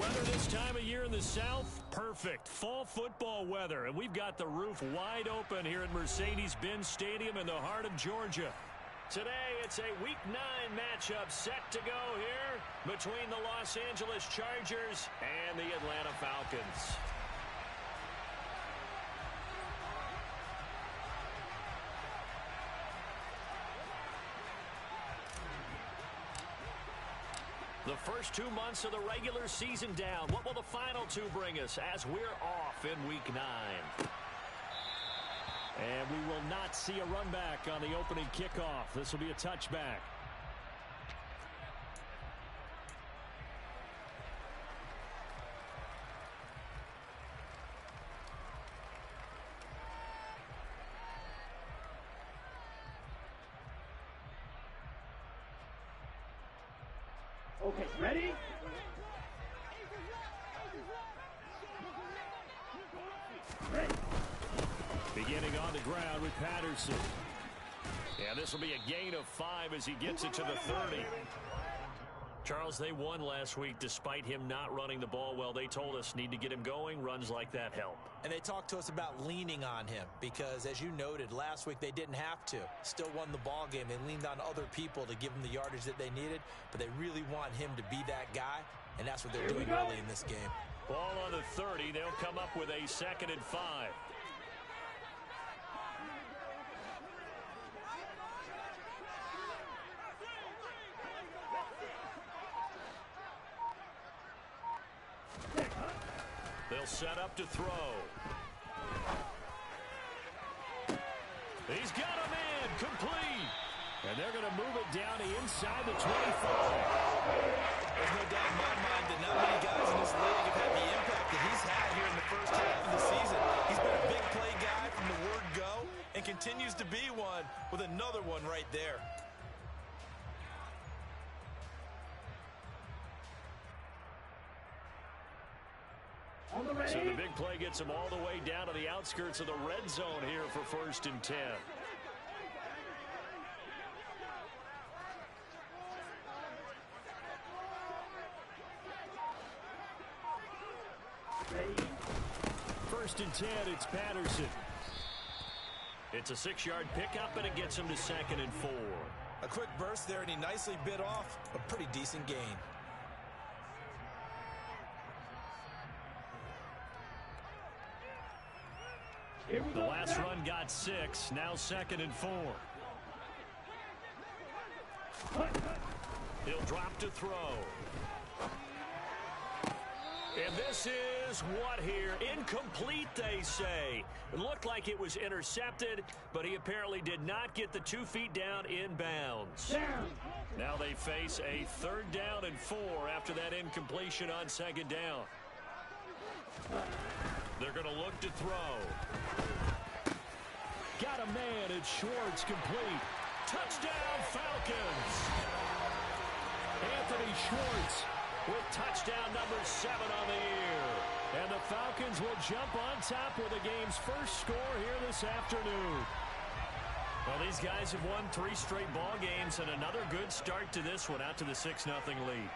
weather this time of year in the South, perfect. Fall football weather, and we've got the roof wide open here at Mercedes-Benz Stadium in the heart of Georgia. Today, it's a Week 9 matchup set to go here between the Los Angeles Chargers and the Atlanta Falcons. The first 2 months of the regular season down. What will the final 2 bring us as we're off in Week 9? And we will not see a run back on the opening kickoff. This will be a touchback. Okay, ready? Beginning on the ground with Patterson. And this will be a gain of 5 as he gets it to the 30. Charles, they won last week despite him not running the ball well. They told us need to get him going. Runs like that help. And they talked to us about leaning on him because, as you noted, last week they didn't have to. Still won the ball game. They leaned on other people to give them the yardage that they needed, but they really want him to be that guy, and that's what they're doing early in this game. Ball on the 30. They'll come up with a 2nd and 5. They'll set up to throw. He's got him in, complete. And they're going to move it down to inside the 25. There's no doubt in my mind that not many guys in this league have had the impact that he's had here in the first half of the season. He's been a big play guy from the word go and continues to be one with another one right there. So the big play gets him all the way down to the outskirts of the red zone here for 1st and 10. First and 10, it's Patterson. It's a 6-yard pickup, and it gets him to 2nd and 4. A quick burst there, and he nicely bit off a pretty decent gain. The last run got 6, now 2nd and 4. He'll drop to throw. And this is what here? Incomplete, they say. It looked like it was intercepted, but he apparently did not get the 2 feet down in bounds. Now they face a 3rd down and 4 after that incompletion on 2nd down. They're going to look to throw. Got a man, it's Schwartz, complete. Touchdown, Falcons! Anthony Schwartz with touchdown number 7 on the year. And the Falcons will jump on top with the game's first score here this afternoon. Well, these guys have won 3 straight ball games and another good start to this one out to the 6-0 lead.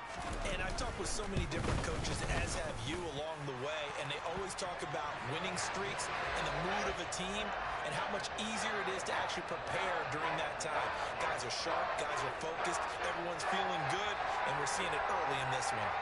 And I've talked with so many different coaches, as have you along the way, and they always talk about winning streaks and the mood of a team and how much easier it is to actually prepare during that time. Guys are sharp, guys are focused, everyone's feeling good, and we're seeing it early in this one.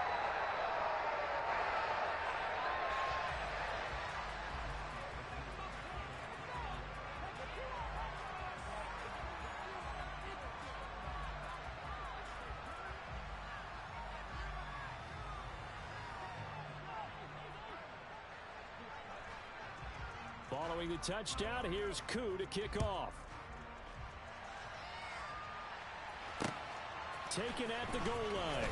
Following the touchdown, here's Koo to kick off. Taken at the goal line.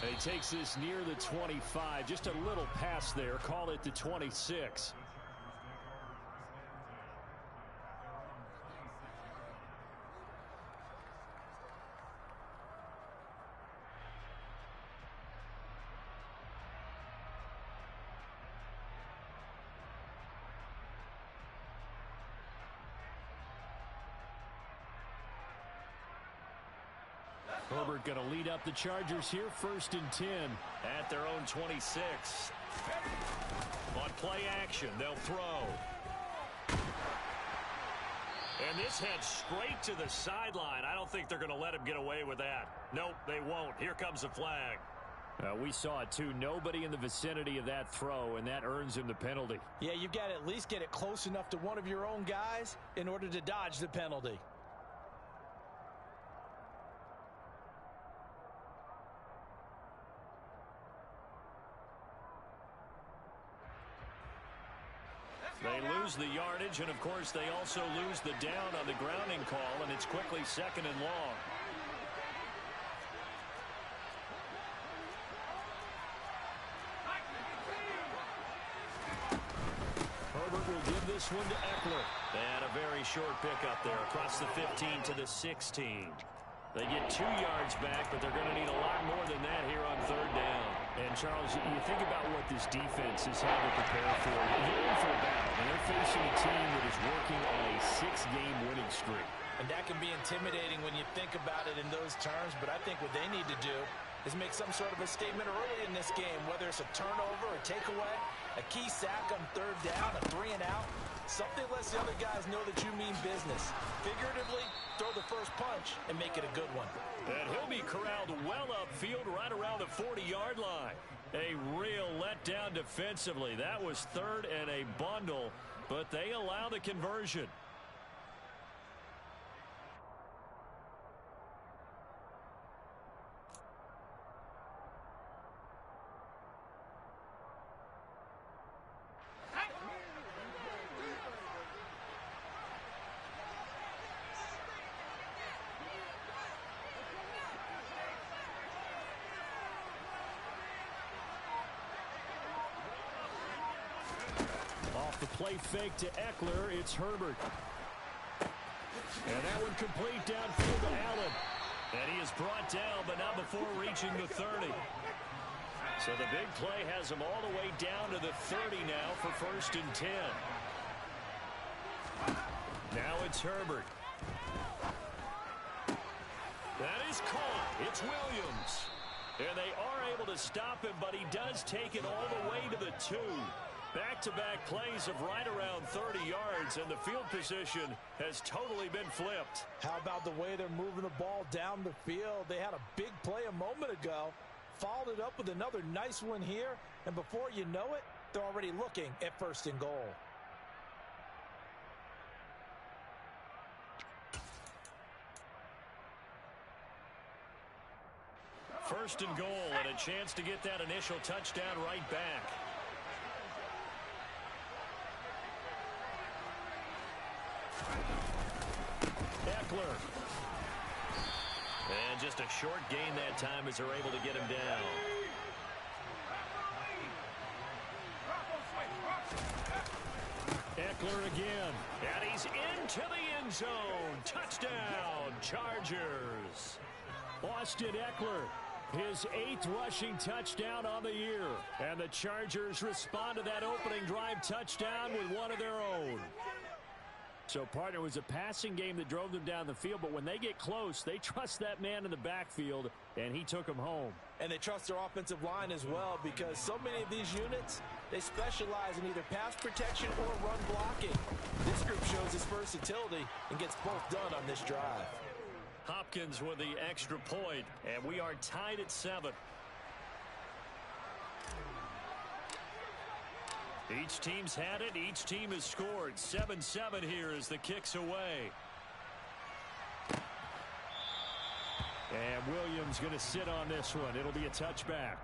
And he takes this near the 25. Just a little pass there. Call it the 26. Herbert going to lead up the Chargers here, 1st and 10 at their own 26. On play action, they'll throw. And this heads straight to the sideline. I don't think they're going to let him get away with that. Nope, they won't. Here comes the flag. We saw it too. Nobody in the vicinity of that throw, and that earns him the penalty. Yeah, you've got to at least get it close enough to one of your own guys in order to dodge the penalty. They lose the yardage, and of course they also lose the down on the grounding call, and it's quickly 2nd and long. Herbert will give this one to Eckler. And a very short pickup there across the 15 to the 16. They get 2 yards back, but they're going to need a lot more than that here on 3rd down. And, Charles, you think about what this defense has had to prepare for. They're in for a battle, and they're facing a team that is working on a 6-game winning streak. And that can be intimidating when you think about it in those terms, but I think what they need to do is make some sort of a statement early in this game, whether it's a turnover, a takeaway, a key sack on 3rd down, a 3-and-out. Something lets the other guys know that you mean business. Figuratively, throw the first punch and make it a good one. And he'll be corralled well upfield right around the 40-yard line. A real letdown defensively. That was 3rd and a bundle, but they allow the conversion. Off the play fake to Eckler, it's Herbert. And that one complete downfield to Allen. And he is brought down, but not before reaching the 30. So the big play has him all the way down to the 30 now for 1st and 10. Now it's Herbert. That is caught. It's Williams. And they are able to stop him, but he does take it all the way to the 2. Back-to-back plays of right around 30 yards, and the field position has totally been flipped. How about the way they're moving the ball down the field? They had a big play a moment ago, followed it up with another nice one here, and before you know it, they're already looking at 1st and goal. First and goal, and a chance to get that initial touchdown right back. Eckler. And just a short gain that time as they're able to get him down. Eckler again. And he's into the end zone. Touchdown, Chargers. Austin Eckler, his 8th rushing touchdown on the year. And the Chargers respond to that opening drive touchdown with one of their own. So, partner, it was a passing game that drove them down the field, but when they get close, they trust that man in the backfield, and he took them home. And they trust their offensive line as well, because so many of these units, they specialize in either pass protection or run blocking. This group shows its versatility and gets both done on this drive. Hopkins with the extra point, and we are tied at 7. Each team's had it. Each team has scored. 7-7 here as the kick's away. And Williams going to sit on this one. It'll be a touchback.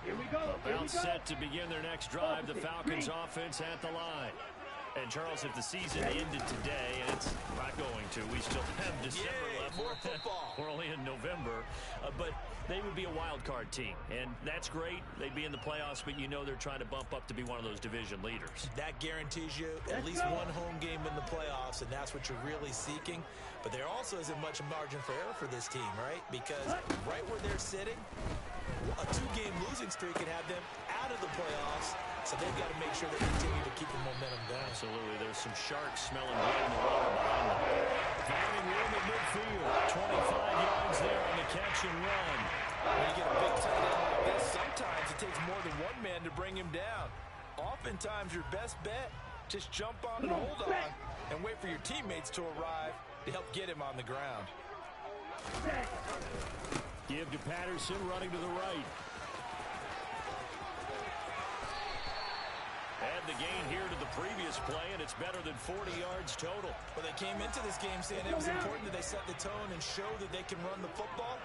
Here we go. About set to begin their next drive. The Falcons offense at the line. And, Charles, if the season ended today, and it's not going to, we still have December left. More football. We're only in November. But they would be a wild card team. And that's great. They'd be in the playoffs, but you know they're trying to bump up to be one of those division leaders. That guarantees you at least one home game in the playoffs, and that's what you're really seeking. But there also isn't much margin for error for this team, right? Because right where they're sitting, a 2-game losing streak can have them out of the playoffs So they've got to make sure they continue to keep the momentum down. Absolutely. There's some sharks smelling blood in the water behind them. Finding room at midfield. 25 yards there on the catch and run. When you get a big tight end like this, sometimes it takes more than one man to bring him down. Oftentimes, your best bet, just jump on and hold on and wait for your teammates to arrive to help get him on the ground. Give to Patterson, running to the right. Add the gain here to the previous play, and it's better than 40 yards total. Well, they came into this game saying it was important that they set the tone and show that they can run the football.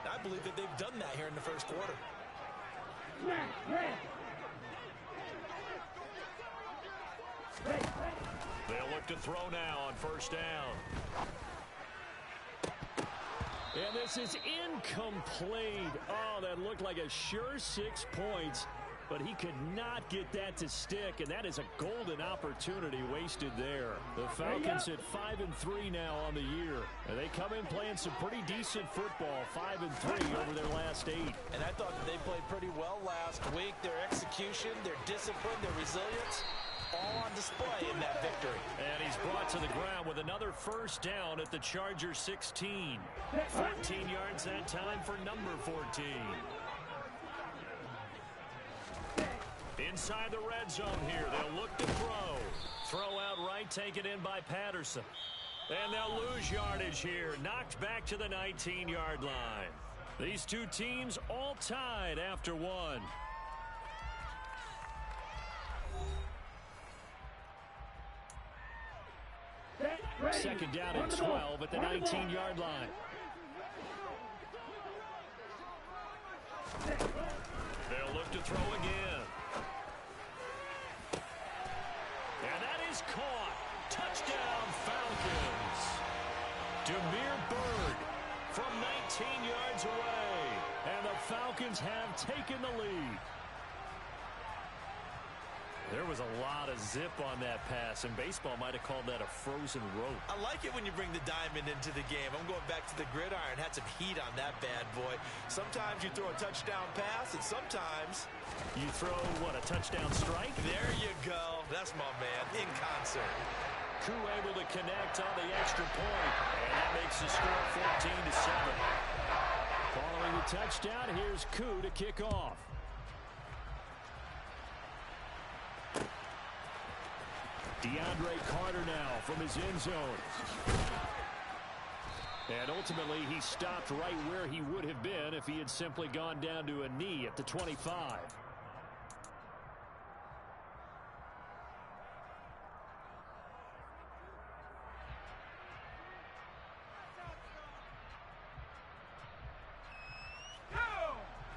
I believe that they've done that here in the first quarter. They'll look to throw now on first down. And this is incomplete. Oh, that looked like a sure 6 points, but he could not get that to stick, and that is a golden opportunity wasted there. The Falcons at 5-3 now on the year, and they come in playing some pretty decent football, 5-3 over their last 8. And I thought that they played pretty well last week. Their execution, their discipline, their resilience, all on display in that victory. And he's brought to the ground with another first down at the Chargers 16. 14 yards that time for number 14. Inside the red zone here, they'll look to throw. Throw out right, taken in by Patterson. And they'll lose yardage here, knocked back to the 19-yard line. These two teams all tied after one. Second down and 12 at the 19-yard line. They'll look to throw again. And that is caught. Touchdown, Falcons. Demir Bird from 19 yards away. And the Falcons have taken the lead. There was a lot of zip on that pass, and baseball might have called that a frozen rope. I like it when you bring the diamond into the game. I'm going back to the gridiron. Had some heat on that bad boy. Sometimes you throw a touchdown pass, and sometimes you throw, what, a touchdown strike? There you go. That's my man, in concert. Koo able to connect on the extra point, and that makes the score 14-7. Following the touchdown, here's Koo to kick off. DeAndre Carter now from his end zone. And ultimately, he stopped right where he would have been if he had simply gone down to a knee at the 25.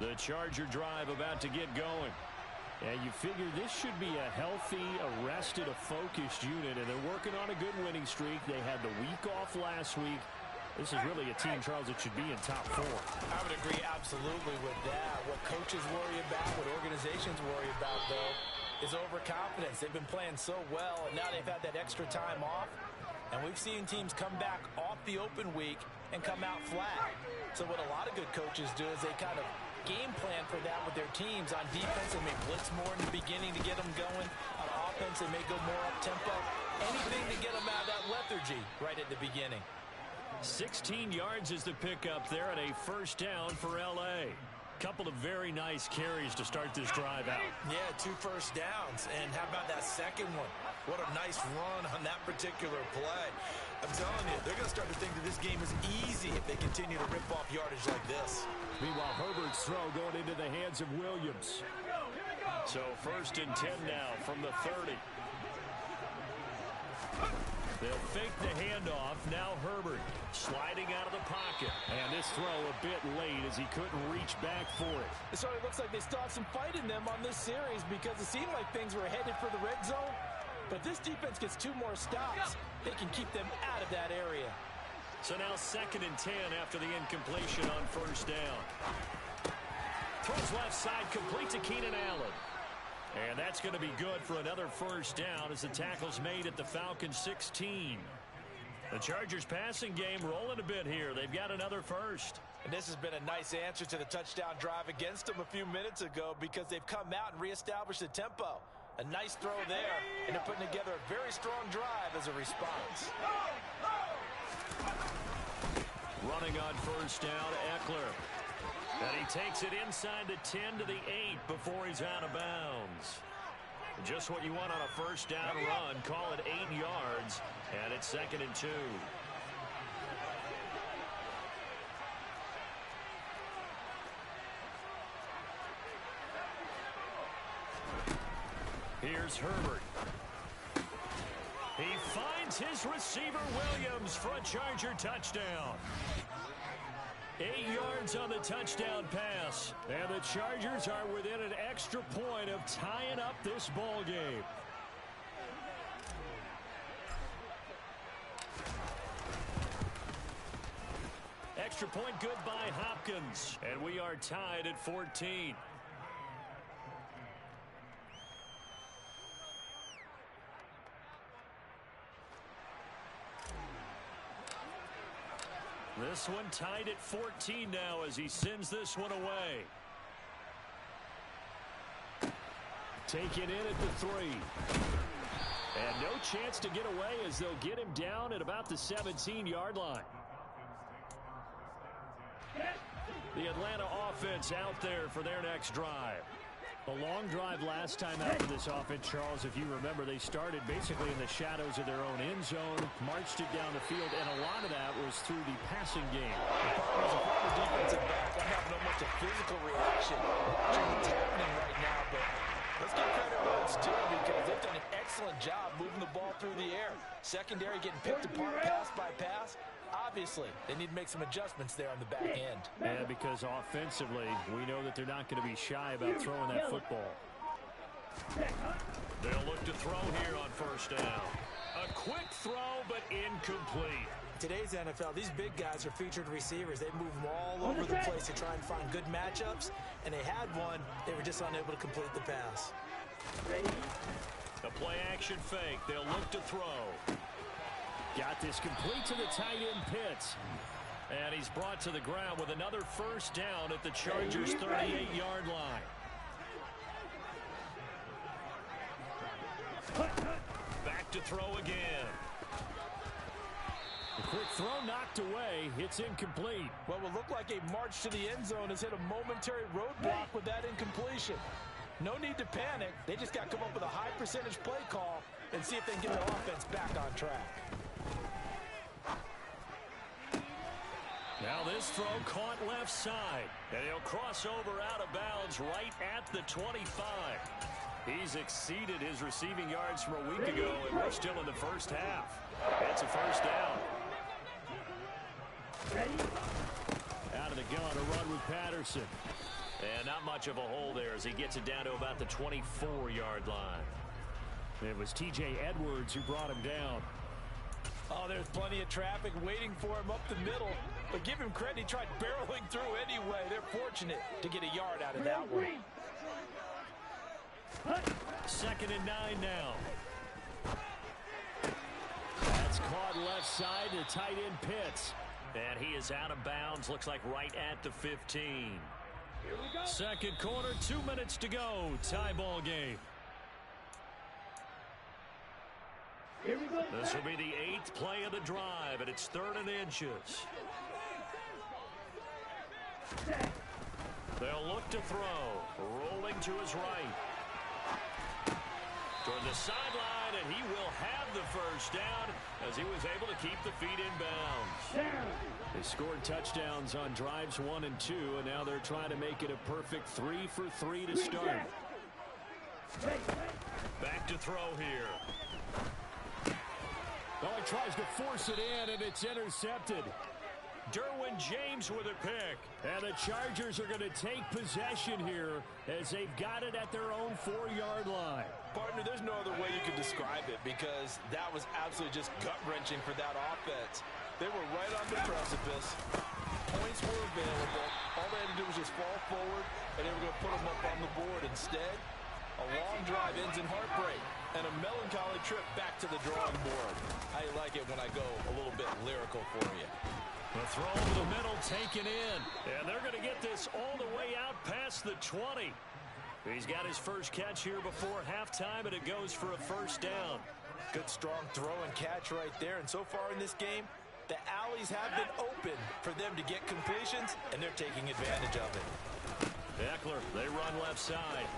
The Charger drive about to get going. And you figure this should be a healthy, arrested, a focused unit, and they're working on a good winning streak. They had the week off last week. This is really a team, Charles, that should be in top 4. I would agree absolutely with that. What coaches worry about, what organizations worry about, though, is overconfidence. They've been playing so well, and now they've had that extra time off. And we've seen teams come back off the open week and come out flat. So what a lot of good coaches do is they kind of game plan for that with their teams. On defense, they may blitz more in the beginning to get them going. On offense, they may go more up-tempo. Anything to get them out of that lethargy right at the beginning. 16 yards is the pickup there, and a first down for L.A. Couple of very nice carries to start this drive out. Yeah, 2 first downs. And how about that second one? What a nice run on that particular play. I'm telling you, they're going to start to think that this game is easy if they continue to rip off yardage like this. Meanwhile, Herbert's throw going into the hands of Williams. So first and 10 now from the 30. They'll fake the handoff. Now Herbert sliding out of the pocket. And this throw a bit late as he couldn't reach back for it. It sort of looks like they still have some fight in them on this series because it seemed like things were headed for the red zone. But this defense gets 2 more stops. They can keep them out of that area. So now second and 10 after the incompletion on first down. Throws left side, complete to Keenan Allen. And that's going to be good for another first down as the tackle's made at the Falcons 16. The Chargers passing game rolling a bit here. They've got another first. And this has been a nice answer to the touchdown drive against them a few minutes ago because they've come out and reestablished the tempo. A nice throw there, and they're putting together a very strong drive as a response. Running on first down, Eckler. And he takes it inside the 10 to the 8 before he's out of bounds. Just what you want on a first down run. Call it 8 yards, and it's 2nd and 2. Here's Herbert. He finds his receiver, Williams, for a Charger touchdown. 8 yards on the touchdown pass. And the Chargers are within an extra point of tying up this ball game. Extra point good by Hopkins. And we are tied at 14. This one tied at 14 now as he sends this one away. Taken in at the 3. And no chance to get away as they'll get him down at about the 17-yard line. The Atlanta offense out there for their next drive. A long drive last time out for this offense, Charles. If you remember, they started basically in the shadows of their own end zone, marched it down the field, and a lot of that was through the passing game. As a former defensive back, I have no much a physical reaction watching what's happening right now, but let's give credit where it's due because they've done an excellent job moving the ball through the air. Secondary getting picked apart pass by pass. Obviously, they need to make some adjustments there on the back end. Yeah, because offensively, we know that they're not going to be shy about throwing that football. They'll look to throw here on first down. A quick throw, but incomplete. Today's NFL, these big guys are featured receivers. They move them all over the place to try and find good matchups, and they had one. They were just unable to complete the pass. The play-action fake. They'll look to throw. Got this complete to the tight end Pitts. And he's brought to the ground with another first down at the Chargers' 38-yard line. Back to throw again. The quick throw knocked away. It's incomplete. What will look like a march to the end zone has hit a momentary roadblock with that incompletion. No need to panic. They just got to come up with a high percentage play call and see if they can get their offense back on track. Now this throw caught left side, and he'll cross over out of bounds right at the 25. He's exceeded his receiving yards from a week ago, and we're still in the first half. It's a first down. Out of the gun, a run with Patterson. And not much of a hole there as he gets it down to about the 24-yard line. It was T.J. Edwards who brought him down. Oh, there's plenty of traffic waiting for him up the middle. But give him credit, he tried barreling through anyway. They're fortunate to get a yard out of that one. 2nd and 9 now. That's caught left side to tight end Pitts. And he is out of bounds, looks like right at the 15. Second quarter, 2 minutes to go. Tie ball game. This will be the 8th play of the drive, and it's 3rd and inches. They'll look to throw. Rolling to his right. Toward the sideline, and he will have the first down as he was able to keep the feet in bounds. They scored touchdowns on drives 1 and 2, and now they're trying to make it a perfect 3 for 3 to start. Back to throw here. Oh, he tries to force it in, and it's intercepted. Derwin James with a pick. And the Chargers are going to take possession here as they've got it at their own 4-yard line. Partner, there's no other way you could describe it because that was absolutely just gut-wrenching for that offense. They were right on the precipice. Points were available. All they had to do was just fall forward, and they were going to put them up on the board. Instead, a long drive ends in heartbreak and a melancholy trip back to the drawing board. I like it when I go a little bit lyrical for you. The throw over the middle taken in. And they're going to get this all the way out past the 20. He's got his first catch here before halftime, and it goes for a first down. Good, strong throw and catch right there. And so far in this game, the alleys have been open for them to get completions, and they're taking advantage of it. Eckler, they run left side.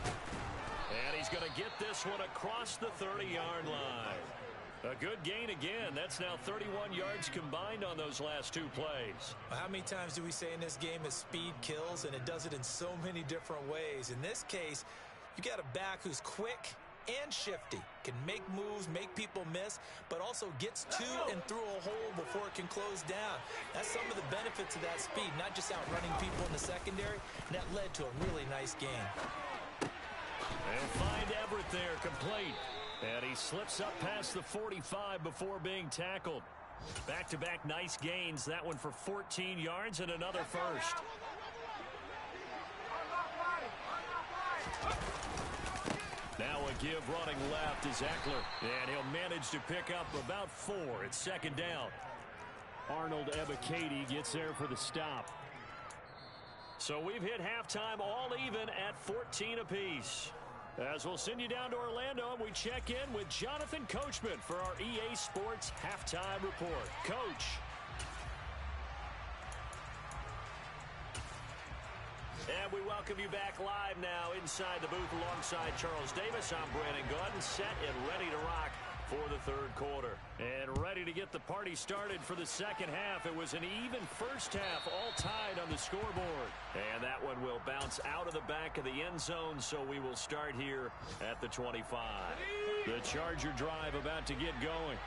And he's going to get this one across the 30-yard line. A good gain again. That's now 31 yards combined on those last two plays. How many times do we say in this game is speed kills, and it does it in so many different ways. In this case, you got a back who's quick and shifty, can make moves, make people miss, but also gets to and through a hole before it can close down. That's some of the benefits of that speed, not just outrunning people in the secondary, and that led to a really nice game. They'll find Everett there, complete. And he slips up past the 45 before being tackled. Back-to-back nice gains. That one for 14 yards and another first. Now a give running left is Eckler. And he'll manage to pick up about 4. It's second down. Arnold Ebiketie gets there for the stop. So we've hit halftime all even at 14 apiece. As we'll send you down to Orlando, and we check in with Jonathan Coachman for our EA Sports Halftime Report. Coach. And we welcome you back live now inside the booth alongside Charles Davis. I'm Brandon Gordon, set and ready to rock for the third quarter. And ready to get the party started for the second half. It was an even first half, all tied on the scoreboard. And that one will bounce out of the back of the end zone, so we will start here at the 25. The Charger drive about to get going.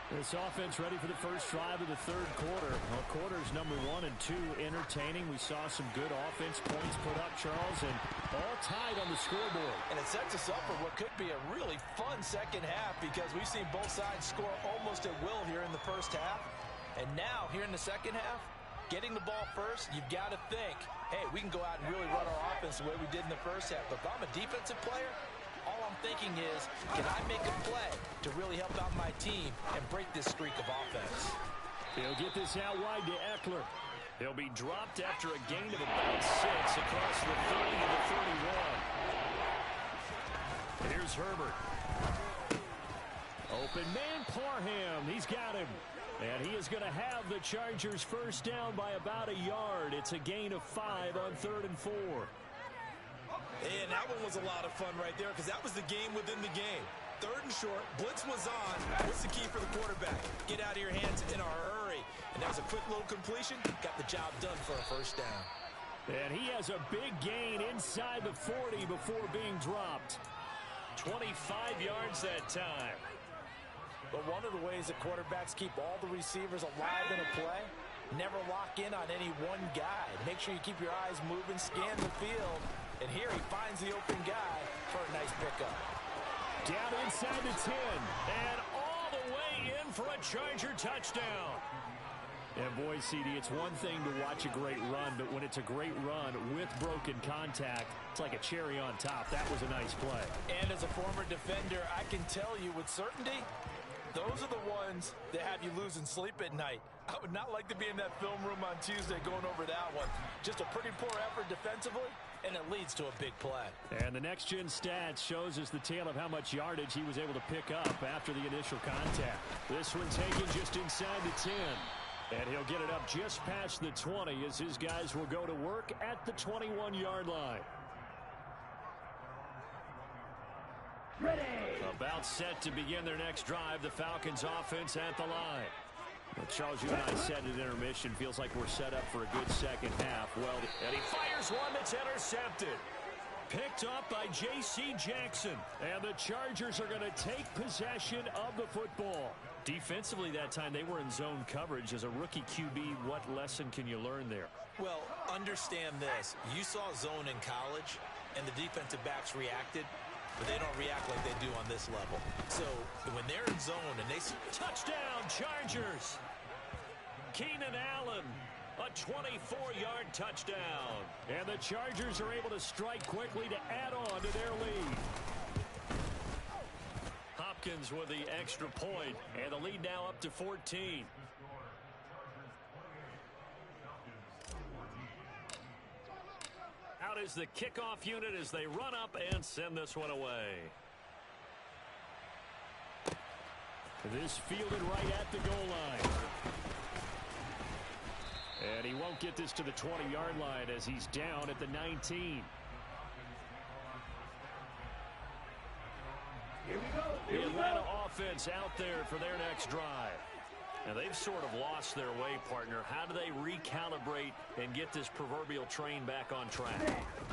This offense ready for the first drive of the third quarter. Well, quarters number 1 and 2 entertaining. We saw some good offense points put up, Charles, and all tied on the scoreboard. And it sets us up for what could be a really fun second half because we've seen both sides score almost at will here in the first half. And now, here in the second half, getting the ball first, you've got to think, hey, we can go out and really run our offense the way we did in the first half. But if I'm a defensive player, all I'm thinking is, can I make a play to really help out my team and break this streak of offense? He'll get this out wide to Eckler. He'll be dropped after a gain of about 6 across the 30 to the 31. Here's Herbert. Open man, Parham. He's got him. And he is going to have the Chargers first down by about a yard. It's a gain of 5 on 3rd and 4. And that one was a lot of fun right there because that was the game within the game. 3rd and short, blitz was on. What's the key for the quarterback? Get out of your hands in a hurry. And that was a quick little completion. Got the job done for a first down. And he has a big gain inside the 40 before being dropped. 25 yards that time. But one of the ways that quarterbacks keep all the receivers alive in a play, never lock in on any one guy. Make sure you keep your eyes moving, scan the field. And here he finds the open guy for a nice pickup. Down inside the 10. And all the way in for a Charger touchdown. And boy, CD, it's one thing to watch a great run, but when it's a great run with broken contact, it's like a cherry on top. That was a nice play. And as a former defender, I can tell you with certainty, those are the ones that have you losing sleep at night. I would not like to be in that film room on Tuesday going over that one. Just a pretty poor effort defensively, and it leads to a big play. And the next-gen stats shows us the tale of how much yardage he was able to pick up after the initial contact. This one taken just inside the 10. And he'll get it up just past the 20 as his guys will go to work at the 21-yard line. Ready. About set to begin their next drive. The Falcons offense at the line. Well, Charles, you and I said at intermission, feels like we're set up for a good second half. Well, and he fires one that's intercepted. Picked up by J.C. Jackson. And the Chargers are going to take possession of the football. Defensively that time, they were in zone coverage. As a rookie QB, what lesson can you learn there? Well, understand this. You saw zone in college, and the defensive backs reacted, but they don't react like they do on this level. So when they're in zone and they... Touchdown, Chargers! Keenan Allen, a 24-yard touchdown. And the Chargers are able to strike quickly to add on to their lead. Hopkins with the extra point, and the lead now up to 14. is the kickoff unit as they run up and send this one away. This fielded right at the goal line. And he won't get this to the 20-yard line as he's down at the 19. Here we go. The Atlanta offense out there for their next drive. And they've sort of lost their way, partner. How do they recalibrate and get this proverbial train back on track?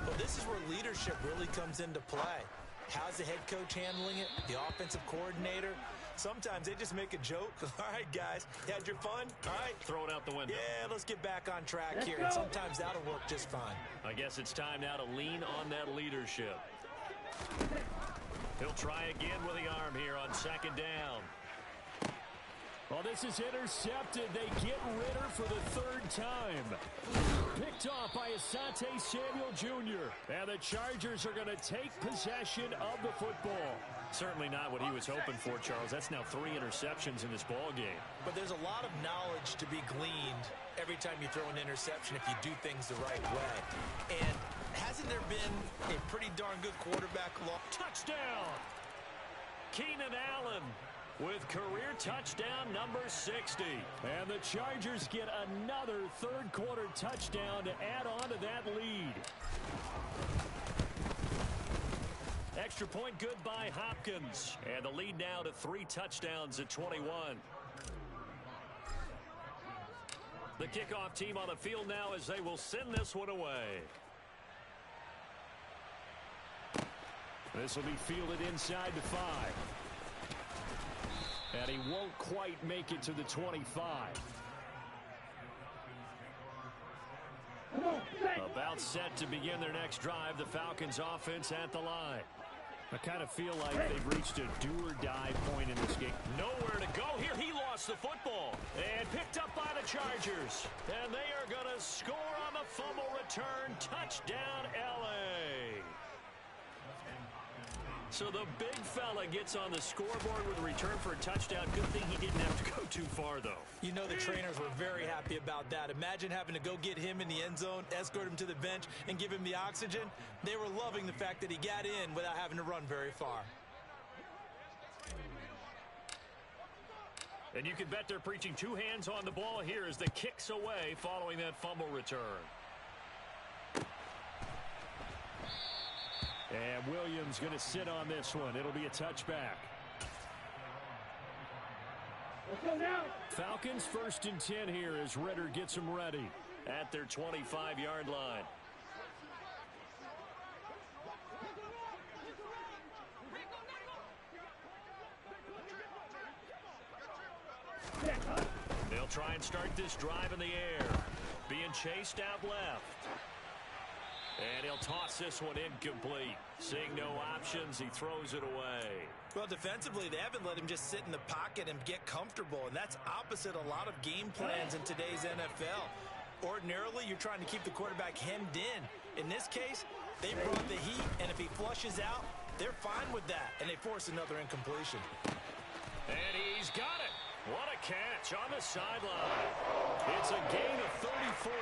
Well, this is where leadership really comes into play. How's the head coach handling it? The offensive coordinator? Sometimes they just make a joke. All right, guys, you had your fun? All right. Throw it out the window. Yeah, let's get back on track here. And sometimes that'll work just fine. I guess it's time now to lean on that leadership. He'll try again with the arm here on second down. Well, this is intercepted. They get Ritter for the third time. Picked off by Asante Samuel Jr. And the Chargers are going to take possession of the football. Certainly not what he was hoping for, Charles. That's now 3 interceptions in this ball game. But there's a lot of knowledge to be gleaned every time you throw an interception if you do things the right way. And hasn't there been a pretty darn good quarterback? Touchdown! Keenan Allen with career touchdown number 60. And the Chargers get another third-quarter touchdown to add on to that lead. Extra point good by Hopkins. And the lead now to 3 touchdowns at 21. The kickoff team on the field now as they will send this one away. This will be fielded inside the 5. And he won't quite make it to the 25. About set to begin their next drive, the Falcons offense at the line. I kind of feel like they've reached a do-or-die point in this game. Nowhere to go here. He lost the football and picked up by the Chargers. And they are going to score on the fumble return. Touchdown, L.A. So the big fella gets on the scoreboard with a return for a touchdown. Good thing he didn't have to go too far, though. You know the trainers were very happy about that. Imagine having to go get him in the end zone, escort him to the bench, and give him the oxygen. They were loving the fact that he got in without having to run very far. And you can bet they're preaching 2 hands on the ball here as the kick's away following that fumble return. And Williams going to sit on this one. It'll be a touchback. Let's go now. Falcons 1st and 10 here as Ritter gets them ready at their 25-yard line. They'll try and start this drive in the air. Being chased out left. And he'll toss this one incomplete. Seeing no options, he throws it away. Well, defensively, they haven't let him just sit in the pocket and get comfortable, and that's opposite a lot of game plans in today's NFL. Ordinarily, you're trying to keep the quarterback hemmed in. In this case, they brought the heat, and if he flushes out, they're fine with that, and they force another incompletion. And he's got it. What a catch on the sideline. It's a gain of 34.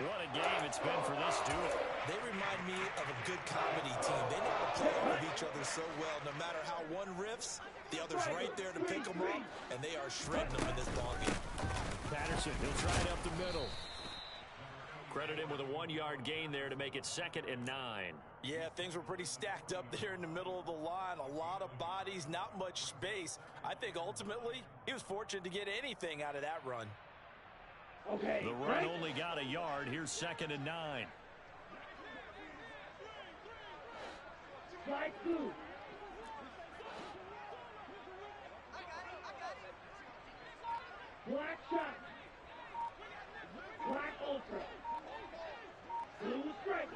What a game it's been for this duo. They remind me of a good comedy team. They know how to play with each other so well. No matter how one riffs, the other's right there to pick them up, and they are shredding them in this ballgame. Patterson, he'll try it up the middle. Credit him with a 1-yard gain there to make it 2nd and 9. Yeah, things were pretty stacked up there in the middle of the line. A lot of bodies, not much space. I think ultimately he was fortunate to get anything out of that run. Okay. The run only got a yard. Here's 2nd and 9. Slide 2. Black shot. Black ultra. Blue strike.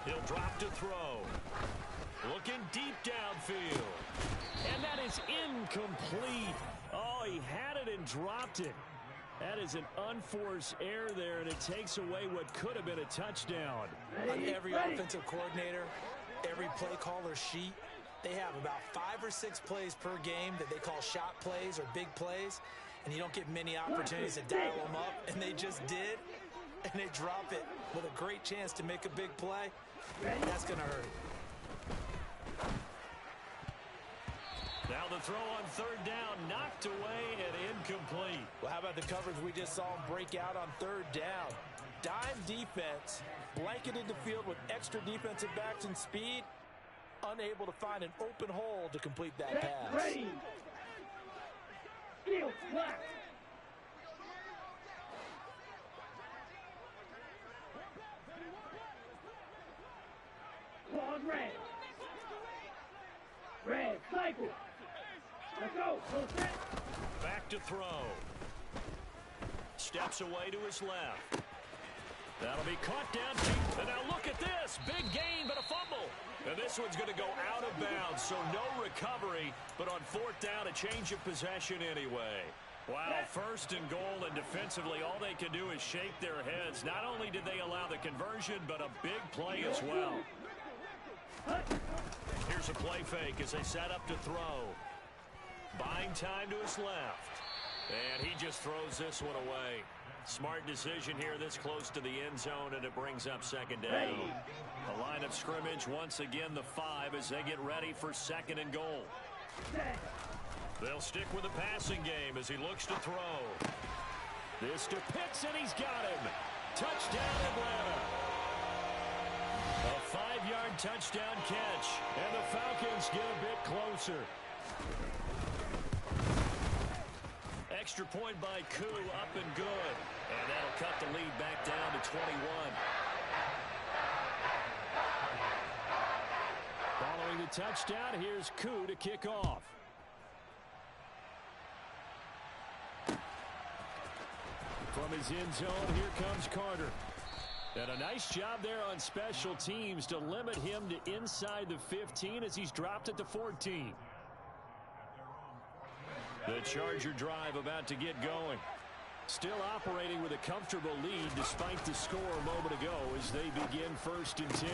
He'll drop to throw. Looking deep downfield. And that is incomplete. Oh, he had it and dropped it. That is an unforced error there, and it takes away what could have been a touchdown. On every offensive coordinator, every play caller sheet, they have about 5 or 6 plays per game that they call shot plays or big plays, and you don't get many opportunities to dial them up, and they just did. and they drop it with a great chance to make a big play, that's going to hurt. Now the throw on third down, knocked away and incomplete. Well, how about the coverage we just saw him break out on third down? Dime defense, blanketed the field with extra defensive backs and speed, unable to find an open hole to complete that pass. Ready. Field flat. Claws red. Red, cycle. Let's go. Full set. Back to throw. Steps away to his left. That'll be caught down deep. And now look at this. Big gain, but a fumble. And this one's going to go out of bounds, so no recovery. But on fourth down, a change of possession anyway. Wow, first and goal, and defensively, all they can do is shake their heads. Not only did they allow the conversion, but a big play as well. Here's a play fake as they set up to throw. Buying time to his left. And he just throws this one away. Smart decision here this close to the end zone, and it brings up second down. The line of scrimmage, once again, the 5 as they get ready for second and goal. They'll stick with the passing game as he looks to throw. This to Pitts, and he's got him. Touchdown, Atlanta. A 5-yard touchdown catch, and the Falcons get a bit closer. Extra point by Koo, up and good. And that'll cut the lead back down to 21. Following the touchdown, here's Koo to kick off. From his end zone, here comes Carter. And a nice job there on special teams to limit him to inside the 15 as he's dropped at the 14. The Charger drive about to get going. Still operating with a comfortable lead despite the score a moment ago as they begin first and 10.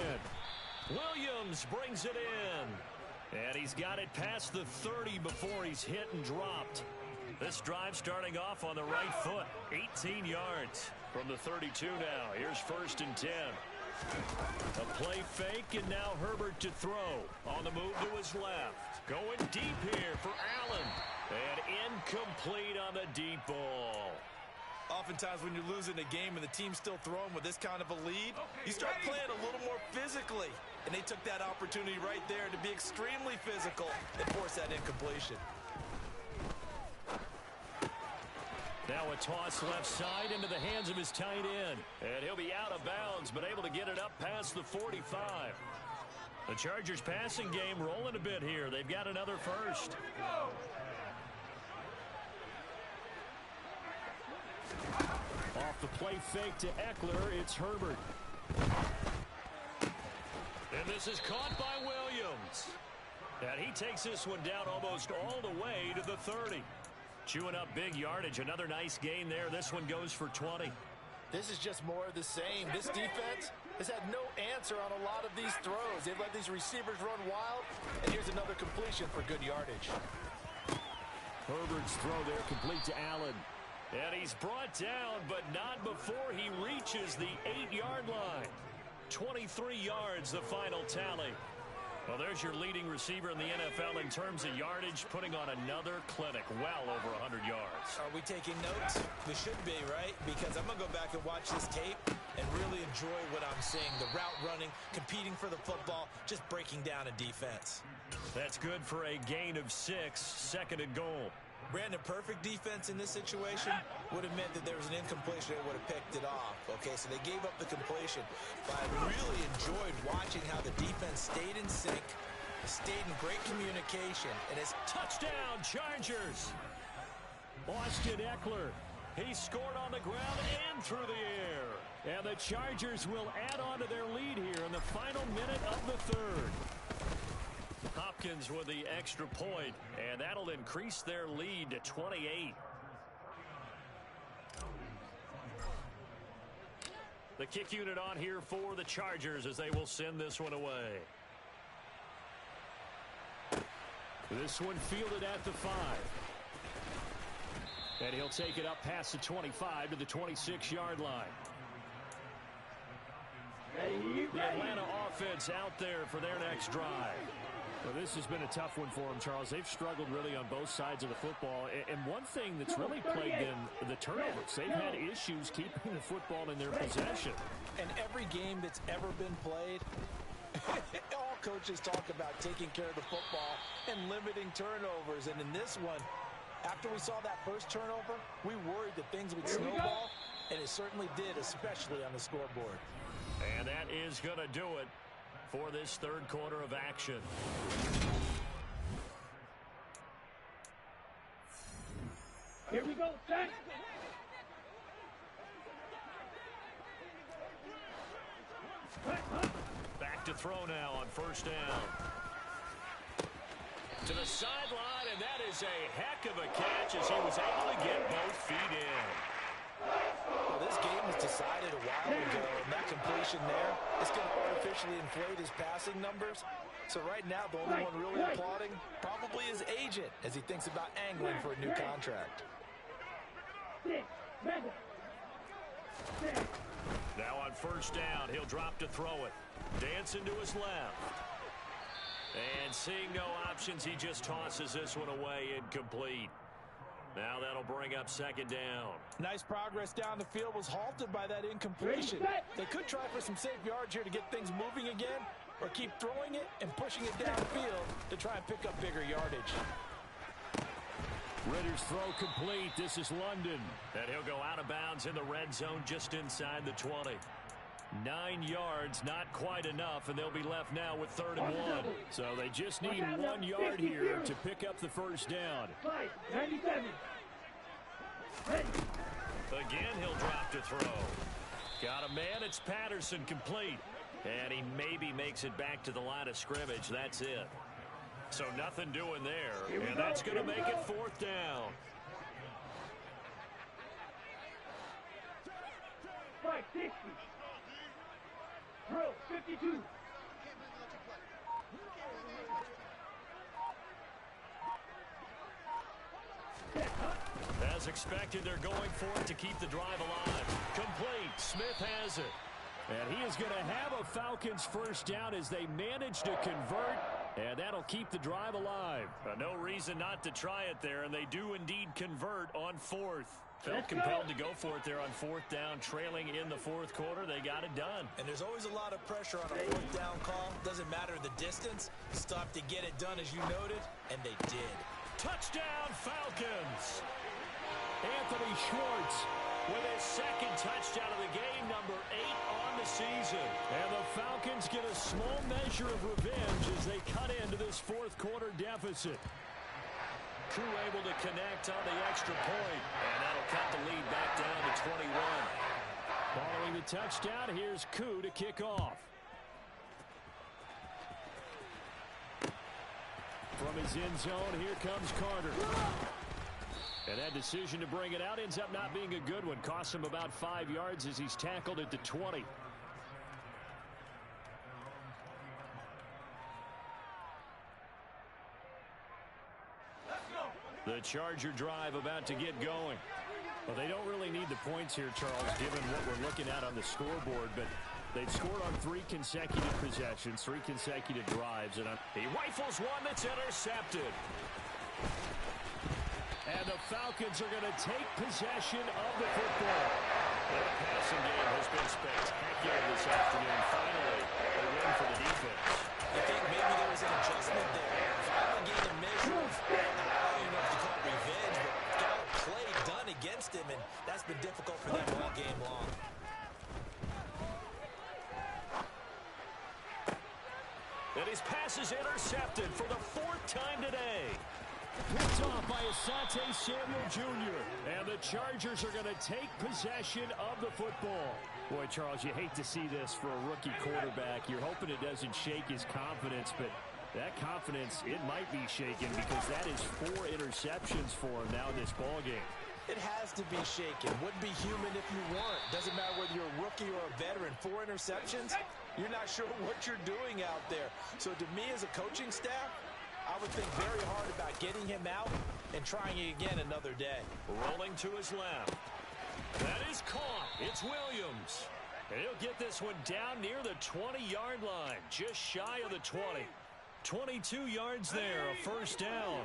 Williams brings it in. And he's got it past the 30 before he's hit and dropped. This drive starting off on the right foot. 18 yards from the 32 now. Here's first and 10. A play fake, and now Herbert to throw. On the move to his left. Going deep here for Allen. And incomplete on the deep ball. Oftentimes when you're losing a game and the team's still throwing with this kind of a lead, you start playing a little more physically. And they took that opportunity right there to be extremely physical and force that incompletion. Now a toss left side into the hands of his tight end. And he'll be out of bounds, but able to get it up past the 45. The Chargers passing game rolling a bit here. They've got another first. Off the play fake to Eckler, it's Herbert. And this is caught by Williams. And he takes this one down almost all the way to the 30. Chewing up big yardage. Another nice gain there. This one goes for 20. This is just more of the same. This defense has had no answer on a lot of these throws. They've let these receivers run wild. And here's another completion for good yardage. Herbert's throw there complete to Allen. And he's brought down, but not before he reaches the 8-yard line. 23 yards, the final tally. Well, there's your leading receiver in the NFL in terms of yardage, putting on another clinic, well over 100 yards. Are we taking notes? We should be, right? Because I'm going to go back and watch this tape and really enjoy what I'm seeing. The route running, competing for the football, just breaking down a defense. That's good for a gain of 6, second and goal. Brandon, perfect defense in this situation would have meant that there was an incompletion that would have picked it off. Okay, so they gave up the completion. But I really enjoyed watching how the defense stayed in sync, stayed in great communication, and it's touchdown, Chargers. Austin Eckler. He scored on the ground and through the air. And the Chargers will add on to their lead here in the final minute of the third. Hopkins with the extra point, and that'll increase their lead to 28. The kick unit on here for the Chargers as they will send this one away. This one fielded at the 5. And he'll take it up past the 25 to the 26-yard line. The Atlanta offense out there for their next drive. Well, this has been a tough one for them, Charles. They've struggled really on both sides of the football. And one thing that's really plagued them, the turnovers. They've had issues keeping the football in their possession. And every game that's ever been played, all coaches talk about taking care of the football and limiting turnovers. And in this one, after we saw that first turnover, we worried that things would snowball, and it certainly did, especially on the scoreboard. And that is going to do it for this third quarter of action. Here we go, set. Back to throw now on first down. To the sideline, and that is a heck of a catch as he was able to get both feet in. Well, this game was decided a while ago, and that completion there is going to artificially inflate his passing numbers. So right now, the only one really applauding probably his agent as he thinks about angling for a new contract. Now on first down, he'll drop to throw it. Dancing to his left. And seeing no options, he just tosses this one away, incomplete. Now that'll bring up second down. Nice progress down the field, was halted by that incompletion. They could try for some safe yards here to get things moving again, or keep throwing it and pushing it downfield to try and pick up bigger yardage. Ritter's throw complete. This is London. And he'll go out of bounds in the red zone just inside the 20. 9 yards, not quite enough, and they'll be left now with 3rd and 1. So they just need 1 yard here to pick up the first down. 97. Again, he'll drop to throw. Got a man, it's Patterson, complete. And he maybe makes it back to the line of scrimmage. That's it. So nothing doing there, and that's going to make it 4th down. 560. Drill 52. As expected, they're going for it to keep the drive alive. Complete. Smith has it. And he is going to have a Falcons first down as they manage to convert, and that'll keep the drive alive. No reason not to try it there, and they do indeed convert on 4th. Felt compelled to go for it there on 4th down, trailing in the 4th quarter. They got it done. And there's always a lot of pressure on a 4th down call. Doesn't matter the distance. Stop to get it done, as you noted, and they did. Touchdown, Falcons! Anthony Schwartz with his 2nd touchdown of the game, number 8 on the season. And the Falcons get a small measure of revenge as they cut into this 4th quarter deficit. Crew able to connect on the extra point, and that'll cut the lead back down to 21. Following the touchdown, here's Koo to kick off. From his end zone, here comes Carter. And that decision to bring it out ends up not being a good one. Costs him about 5 yards as he's tackled at the 20. The Charger drive about to get going. Well, they don't really need the points here, Charles, given what we're looking at on the scoreboard, but they've scored on 3 consecutive possessions, 3 consecutive drives, and he rifles one that's intercepted. And the Falcons are going to take possession of the football. The passing game has been spectacular this afternoon. Finally, a win for the defense. I think maybe there was an adjustment there. Finally getting a measure of, I don't even know if you call it revenge, but got a play done against him, and that's been difficult for them all game long. And his pass is intercepted for the 4th time today. Picked off by Asante Samuel Jr. And the Chargers are going to take possession of the football. Boy, Charles, you hate to see this for a rookie quarterback. You're hoping it doesn't shake his confidence, but that confidence, it might be shaken because that is 4 interceptions for him now in this ballgame. It has to be shaken. Wouldn't be human if you weren't. Doesn't matter whether you're a rookie or a veteran. 4 interceptions, you're not sure what you're doing out there. So to me as a coaching staff, I would think very hard about getting him out and trying it again another day. Rolling to his left. That is caught. It's Williams. And he'll get this one down near the 20-yard line, just shy of the 20. 22 yards there, a first down.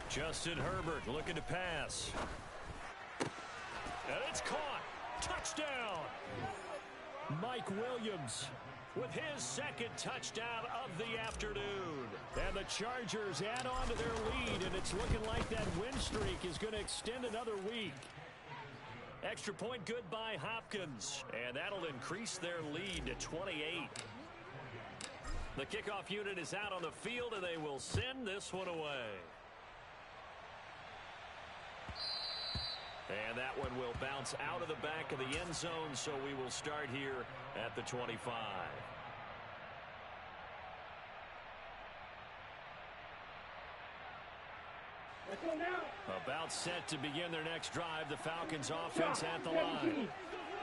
Justin Herbert looking to pass. And it's caught. Touchdown. Mike Williams with his second touchdown of the afternoon. And the Chargers add on to their lead, and it's looking like that win streak is going to extend another week. Extra point good by Hopkins, and that'll increase their lead to 28. The kickoff unit is out on the field, and they will send this one away. And that one will bounce out of the back of the end zone, so we will start here at the 25. Let's go now. About set to begin their next drive, the Falcons offense at the line.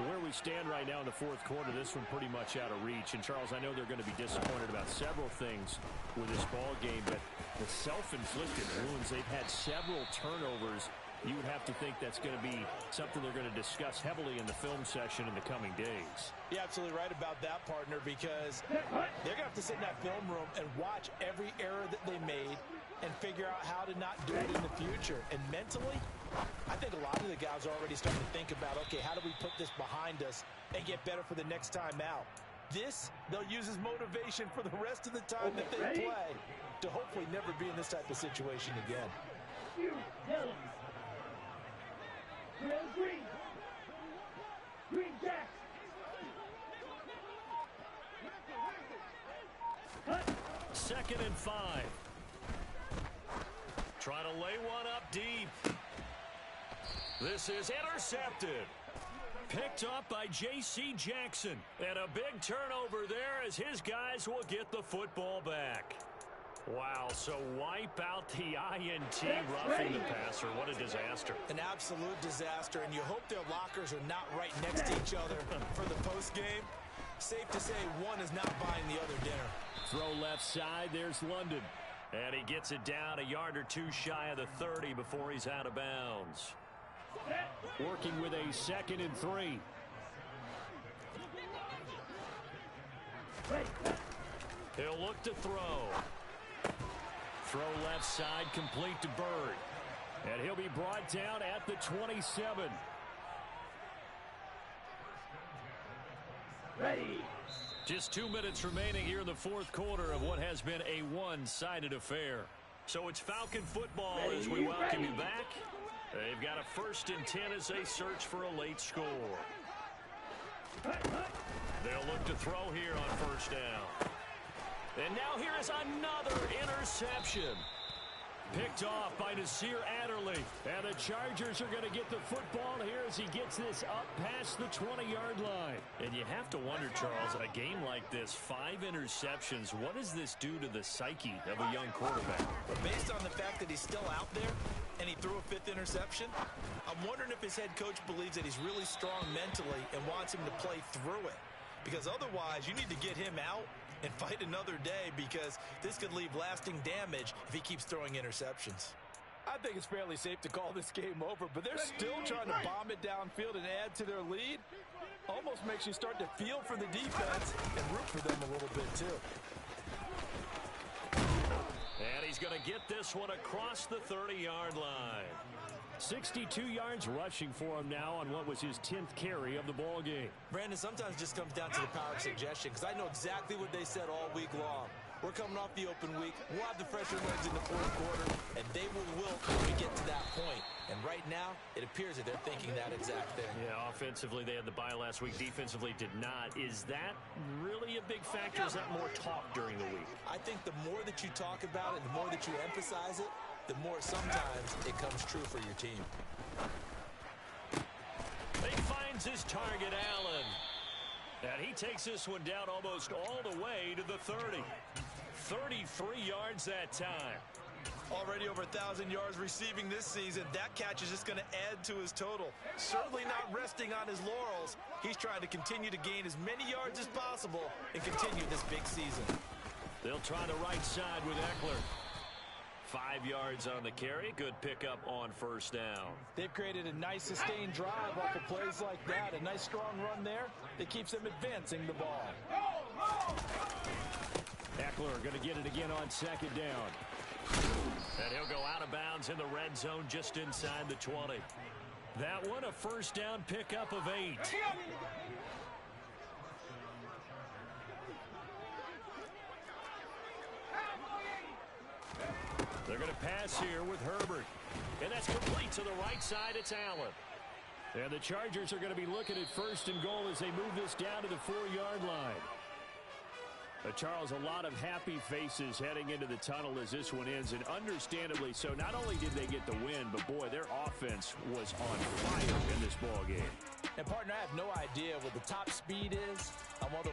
Where we stand right now in the fourth quarter, this one pretty much out of reach. And, Charles, I know they're going to be disappointed about several things with this ball game, but the self-inflicted wounds, they've had several turnovers. You would have to think that's going to be something they're going to discuss heavily in the film session in the coming days. You're absolutely right about that, partner, because they're going to have to sit in that film room and watch every error that they made and figure out how to not do it in the future. And mentally, I think a lot of the guys are already starting to think about, okay, how do we put this behind us and get better for the next time out? This, they'll use as motivation for the rest of the time that they play to hopefully never be in this type of situation again. Green. Green Jack. Second and 5. Trying to lay one up deep. This is intercepted. Picked up by J.C. Jackson. And a big turnover there as his guys will get the football back. Wow, so wipe out the INT roughing the passer. What a disaster. An absolute disaster, and you hope their lockers are not right next to each other for the postgame. Safe to say one is not buying the other dinner. Throw left side, there's London. And he gets it down a yard or two shy of the 30 before he's out of bounds. Working with a 2nd and 3. He'll look to throw. Throw left side, complete to Bird. And he'll be brought down at the 27. Ready. Just 2 minutes remaining here in the fourth quarter of what has been a one-sided affair. So it's Falcon football as we welcome you back. They've got a 1st and 10 as they search for a late score. They'll look to throw here on 1st down. And now here is another interception. Picked off by Nasir Adderley. And the Chargers are going to get the football here as he gets this up past the 20-yard line. And you have to wonder, Charles, a game like this, 5 interceptions, what does this do to the psyche of a young quarterback? But based on the fact that he's still out there and he threw a 5th interception, I'm wondering if his head coach believes that he's really strong mentally and wants him to play through it. Because otherwise, you need to get him out and fight another day, because this could leave lasting damage if he keeps throwing interceptions. I think it's fairly safe to call this game over, but they're still trying to bomb it downfield and add to their lead. Almost makes you start to feel for the defense and root for them a little bit too. And he's going to get this one across the 30-yard line. 62 yards rushing for him now on what was his 10th carry of the ball game. Brandon, sometimes it just comes down to the power of suggestion, because I know exactly what they said all week long. We're coming off the open week. We'll have the fresher legs in the fourth quarter, and they will wilt when we get to that point. And right now, it appears that they're thinking that exact thing. Yeah, offensively, they had the bye last week. Defensively, did not. Is that really a big factor? Is that more talk during the week? I think the more that you talk about it, the more that you emphasize it, the more sometimes it comes true for your team. He finds his target, Allen. And he takes this one down almost all the way to the 30. 33 yards that time. Already over 1,000 yards receiving this season. That catch is just going to add to his total. Certainly not resting on his laurels. He's trying to continue to gain as many yards as possible and continue this big season. They'll try the right side with Eckler. 5 yards on the carry. Good pickup on first down. They've created a nice sustained drive off of plays like that. A nice strong run there that keeps them advancing the ball. Eckler going to get it again on second down. And he'll go out of bounds in the red zone just inside the 20. That one a first down pickup of 8. They're going to pass here with Herbert. And that's complete to the right side. It's Allen. And the Chargers are going to be looking at first and goal as they move this down to the 4-yard line. Charles, a lot of happy faces heading into the tunnel as this one ends, and understandably so. Not only did they get the win, but, boy, their offense was on fire in this ball game. And, partner, I have no idea what the top speed is. I'm on the...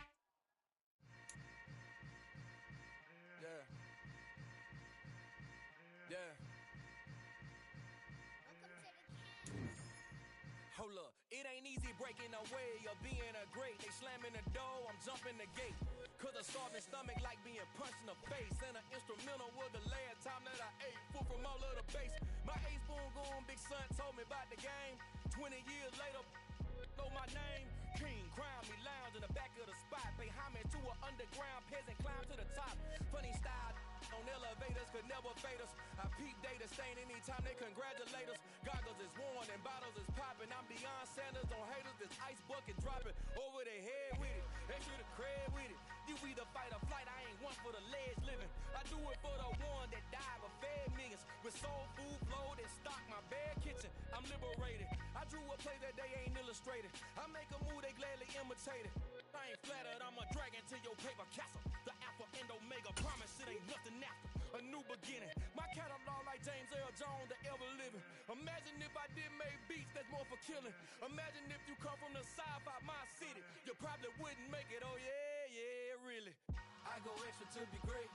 Hold up, it ain't easy breaking away or being a great. They slamming the door, I'm jumping the gate. Cause a starving stomach like being punched in the face. And an instrumental was the last time that I ate. Food from all of the base. My A-spoon goon, big son told me about the game. 20 years later, know my name. King, crown me, lounge in the back of the spot. Pay homage to an underground peasant, climb to the top. Funny style on elevators could never fade us. I peep data stain anytime they congratulate us. Goggles is worn and bottles is popping. I'm beyond Sanders on haters. This ice bucket dropping over their head with it. Extra the cred with it. You either fight or flight. I ain't one for the ledge living. I do it for the one that died but fed millions. With soul food flowed and stocked my bare kitchen. I'm liberated. I drew a play that they ain't illustrated. I make a move they gladly imitate it. I ain't flattered, I'm a dragon to your paper castle. The alpha and omega, promise it ain't nothing after. A new beginning. My catalog like James Earl Jones, the ever living. Imagine if I did make beats that's more for killing. Imagine if you come from the south out my city. You probably wouldn't make it, oh yeah, really. I go extra to be great.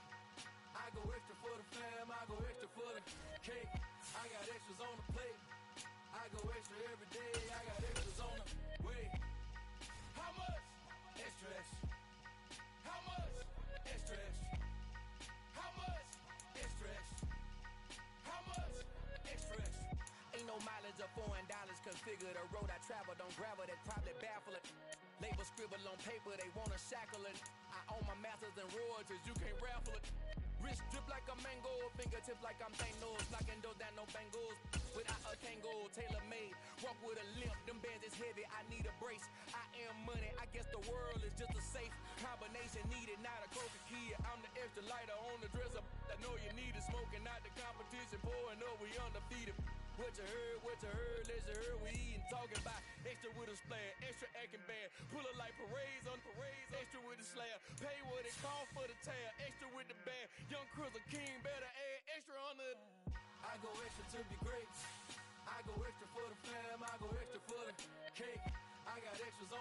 I go extra for the fam, I go extra for the cake. I got extras on the plate. I go extra every day, I got extras on the way. How much? Extra, extra. How much? Extra, extra. How much? Extra, extra. How much? Extra, extra. Ain't no mileage of $4 configure the road I travel. Don't gravel, that probably baffle it. Label scribble on paper, they wanna shackle it. I own my masters and royalties, you can't raffle it. Wrist drip like a mango, fingertips like I'm Thanos. Knocking those down, no bangles. Without a Kango, tailor-made. Walk with a limp, them bands is heavy, I need a brace. I am money, I guess the world is just a safe combination needed. Not a coca key, I'm the extra lighter on the dresser. I know you need it, smoking out the competition. Pouring up, we undefeated. What you heard, let's you heard, we eatin', talking about extra with a splash, extra acting bad, pull it like parades on parades, extra with the slab, pay what it cost for the tab, extra with the bag, young Crizzle King better add extra on the. I go extra to be great, I go extra for the fam, I go extra for the cake, I got extras on